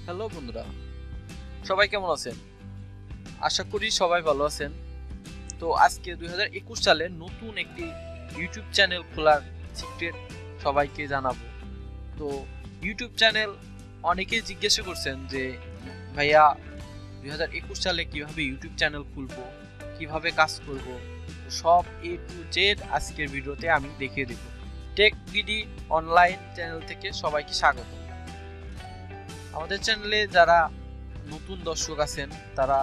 Hello বন্ধুরা, সবাই কেমন আছেন? আশা করি সবাই ভালো আছেন। তো আজকে 2021 সালে নতুন একটি ইউটিউব চ্যানেল খোলার সিক্রেট সবাইকে জানাবো। তো ইউটিউব চ্যানেল অনেকেই জিজ্ঞাসা করছেন যে ভাইয়া 2021 সালে কিভাবে ইউটিউব চ্যানেল খুলবো, কিভাবে কাজ করব, সব এ টু জেড আজকের ভিডিওতে আমি দেখিয়ে দেব। টেক বিডি অনলাইন চ্যানেল থেকে সবাইকে স্বাগত। আমাদের চ্যানেলে যারা নতুন দর্শক আছেন তারা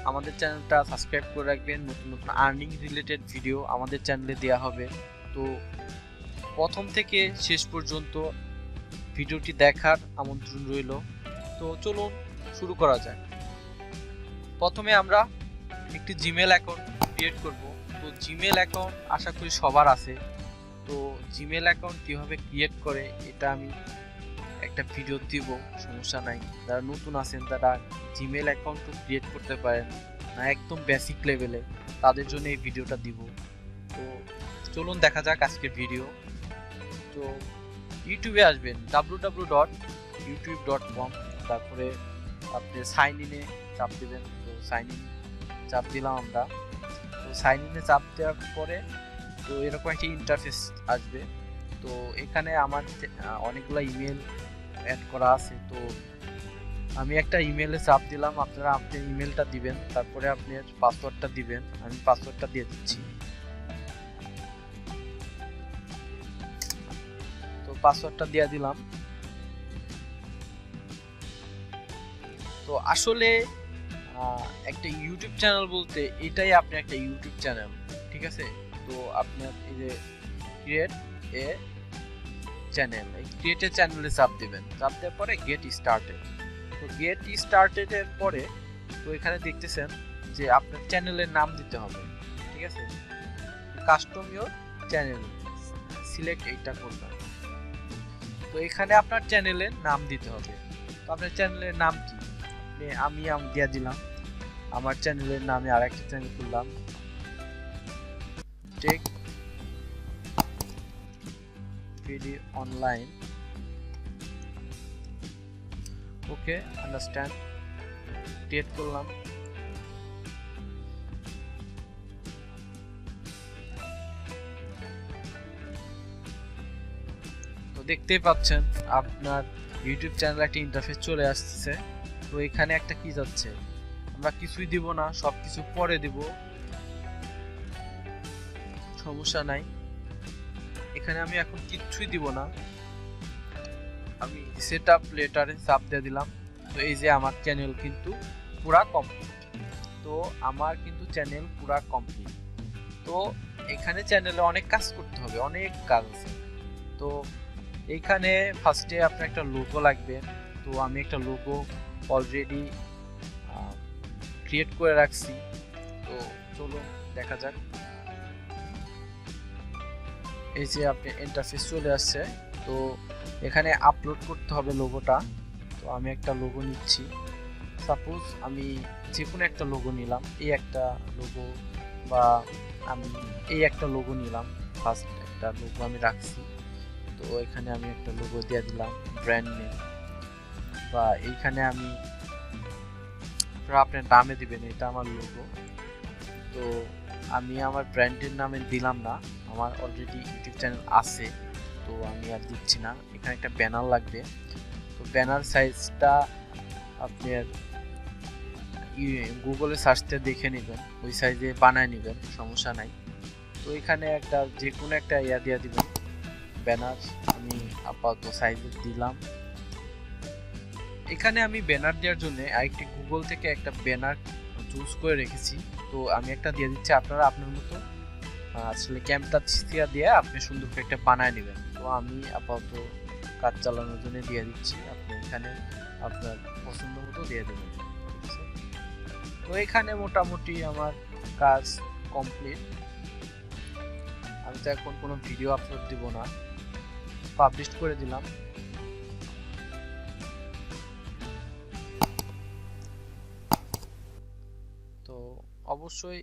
আমাদের চ্যানেলটা সাবস্ক্রাইব করে রাখবেন। নতুন নতুন আর্নিং রিলেটেড ভিডিও আমাদের চ্যানেলে দেওয়া হবে। তো প্রথম থেকে শেষ পর্যন্ত ভিডিওটি দেখার আমন্ত্রণ রইল। তো চলুন শুরু করা যাক। প্রথমে আমরা একটি জিমেল অ্যাকাউন্ট ক্রিয়েট করব। তো জিমেল অ্যাকাউন্ট আশা করি সবার আছে। তো জিমেল অ্যাকাউন্ট কীভাবে ক্রিয়েট করে এটা আমি একটা ভিডিও দিব, সমস্যা নাই। যারা নতুন আছেন তারা জিমেল অ্যাকাউন্টও ক্রিয়েট করতে পারেন না, একদম বেসিক লেভেলে, তাদের জন্য এই ভিডিওটা দিব। তো চলুন দেখা যাক আজকের ভিডিও। তো ইউটিউবে আসবেন www.youtube.com, তারপরে আপনি সাইন ইনে চাপ দেবেন। তো সাইন ইন চাপ দিলাম আমরা। তো সাইন ইনে চাপ দেওয়ার পরে তো এরকম একটা ইন্টারফেস আসবে। তো এখানে আমার অনেকগুলো ইমেল অ্যাড করা আছে। তো আমি একটা ইমেলে চাপ দিলাম, আপনারা আপনার ইমেলটা দিবেন, তারপরে আপনার পাসওয়ার্ডটা দিবেন। আমি পাসওয়ার্ডটা দিয়ে দিচ্ছি। তো পাসওয়ার্ডটা দিয়ে দিলাম। তো আসলে একটা ইউটিউব চ্যানেল বলতে এটাই, আপনি একটা ইউটিউব চ্যানেল, ঠিক আছে? তো আপনার এই যে ক্রিয়েট এ চ্যানেল, এই ক্রিয়েট এ চ্যানেলে চাপ দিবেন। চাপ দেওয়ার পরে গেট স্টার্টেড। তো গেট স্টার্টেড এর পরে তো এখানে দেখতেছেন যে আপনার চ্যানেলের নাম দিতে হবে, ঠিক আছে? কাস্টম ইওর চ্যানেল, সিলেক্ট এইটা করবেন। তো এখানে আপনার চ্যানেলের নাম দিতে হবে। তো আপনার চ্যানেলের নাম কি? আমি দিয়ে দিলাম আমার চ্যানেলের নামে। আরেকটা চ্যানেল খুললাম, টেক বিডি অনলাইন। ওকে, আন্ডারস্ট্যান্ড, ক্রিয়েট করলাম। তো দেখতেই পাচ্ছেন আপনার ইউটিউব চ্যানেল একটা ইন্টারফেস চলে আসছে। তো এখানে একটা কি যাচ্ছে, আমরা কিছুই দিব না, সবকিছু পরে দিব, সমস্যা নাই। এখানে আমি এখন কিছুই দিব না, আমি সেট আপ লেটারে চাপ দিয়ে দিলাম। তো এই যে আমার চ্যানেল কিন্তু পুরা কমপ্লিট। তো আমার কিন্তু চ্যানেল পুরা কমপ্লিট। তো এখানে চ্যানেলে অনেক কাজ করতে হবে, অনেক কাজ আছে। তো এইখানে ফার্স্টে আপনার একটা লোগো লাগবে। তো আমি একটা লোগো অলরেডি ক্রিয়েট করে রাখছি। তো চলুন দেখা যাক। এই যে আপনি ইন্টারফেস চলে আসছে। তো এখানে আপলোড করতে হবে লোগোটা। তো আমি একটা লোগো নিচ্ছি। সাপোজ আমি যে কোনো একটা লোগো নিলাম, এই একটা লোগো, বা আমি এই একটা লোগো নিলাম। ফার্স্ট একটা লোগো আমি রাখছি। তো এখানে আমি একটা লোগো দিয়ে দিলাম, ব্র্যান্ড নেম, বা এইখানে আমি আপনার নামে দিবেন, এটা আমার লোগো। তো আমি আমার ব্র্যান্ডের নামে দিলাম না, আমার অলরেডি ইউটিউব চ্যানেল আছে, তো আমি আর দিচ্ছি না। এখানে একটা ব্যানার লাগবে। তো ব্যানার সাইজটা আপনার গুগলে সার্চতে দেখে নেবেন, ওই সাইজে বানায় নেবেন, সমস্যা নাই। তো এখানে একটা যে কোনো একটা ইয়া দিয়ে দিবেন ব্যানার। আমি আপাতত সাইজে দিলাম। এখানে আমি ব্যানার দেওয়ার জন্য আরেকটি গুগল থেকে একটা ব্যানার চুজ করে রেখেছি। তো আমি একটা দিয়ে দিচ্ছি, আপনারা আপনার মতো আসলে ক্যামটা দিয়ে আপনি সুন্দর করে একটা বানায় নেবেন। তো আমি আপাতত কাজ চালানোর জন্য দিয়ে দিচ্ছি, আপনি এখানে আপনার পছন্দ মতো দিয়ে দেবেন, ঠিক আছে? তো এখানে মোটামুটি আমার কাজ কমপ্লিট। আমি তো এখন কোনো ভিডিও আপলোড দিব না, পাবলিশ করে দিলাম। তো অবশ্যই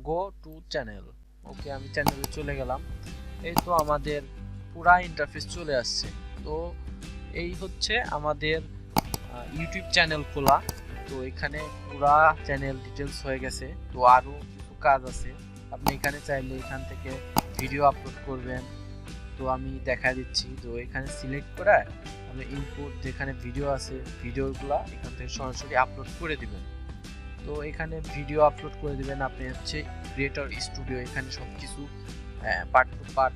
গো টু চ্যানেল। ওকে, আমি চ্যানেলে চলে গেলাম। এই তো আমাদের পুরা ইন্টারফেস চলে আসছে। তো এই হচ্ছে আমাদের ইউটিউব চ্যানেল খোলা। তো এখানে পুরা চ্যানেল ডিটেলস হয়ে গেছে। তো আরও কিছু কাজ আছে, আপনি এখানে চাইলে এখান থেকে ভিডিও আপলোড করবেন। তো আমি দেখা দিচ্ছি। তো এখানে সিলেক্ট করে আপনি ইনপুট যেখানে ভিডিও আছে ভিডিওগুলো এখান থেকে সরাসরি আপলোড করে দিবেন। তো এখানে ভিডিও আপলোড করে দিবেন। আপনি হচ্ছে ক্রিয়েটর স্টুডিও, এখানে সব কিছু পার্ট টু পার্ট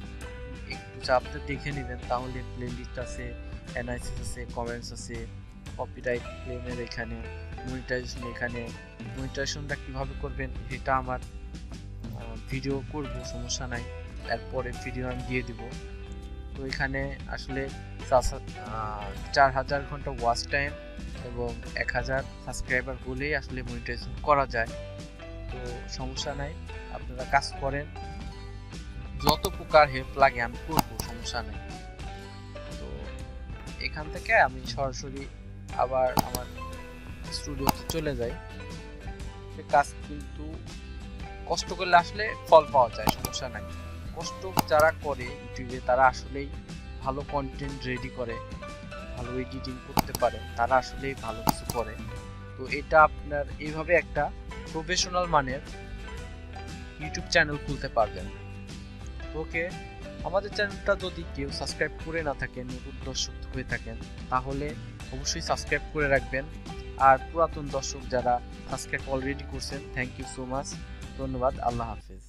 একটু চাপতে দেখে নেবেন, তাহলে প্লেলিস্ট আছে, অ্যানালাইসিস আছে, কমেন্টস আছে, কপিরাইট ক্লেমের এখানে, মনিটাইজেশন, এখানে মনিটাইজেশনটা কীভাবে করবেন এটা আমার ভিডিও করব, সমস্যা নাই, এরপরে ভিডিও আমি দিয়ে দিব। তো এখানে আসলে 4000 ঘন্টা ওয়াচ টাইম এবং 1000 সাবস্ক্রাইবার হলেই আসলে মনিটাইজেশন করা যায়। তো সমস্যা নাই, আপনারা কাজ করেন, যত প্রকার হেল্প লাগে আমি করব, সমস্যা নেই। তো এখান থেকে আমি সরাসরি আবার আমার স্টুডিওতে চলে যাই। কাজ কিন্তু কষ্ট করলে আসলে ফল পাওয়া যায়, সমস্যা নাই। কষ্ট যারা করে ইউটিউবে তারা আসলেই ভালো কন্টেন্ট রেডি করে, ভালো এডিটিং করতে পারে, তারা আসলেই ভালো কিছু করে। তো এটা আপনার এইভাবে একটা প্রফেশনাল মানের ইউটিউব চ্যানেল খুলতে পারবেন। ওকে, আমাদের চ্যানেলটা যদি কেউ সাবস্ক্রাইব করে না থাকেন, নতুন দর্শক হয়ে থাকেন, তাহলে অবশ্যই সাবস্ক্রাইব করে রাখবেন। আর পুরাতন দর্শক যারা সাবস্ক্রাইব অলরেডি করছেন, থ্যাংক ইউ সো মাচ, ধন্যবাদ, আল্লাহ হাফেজ।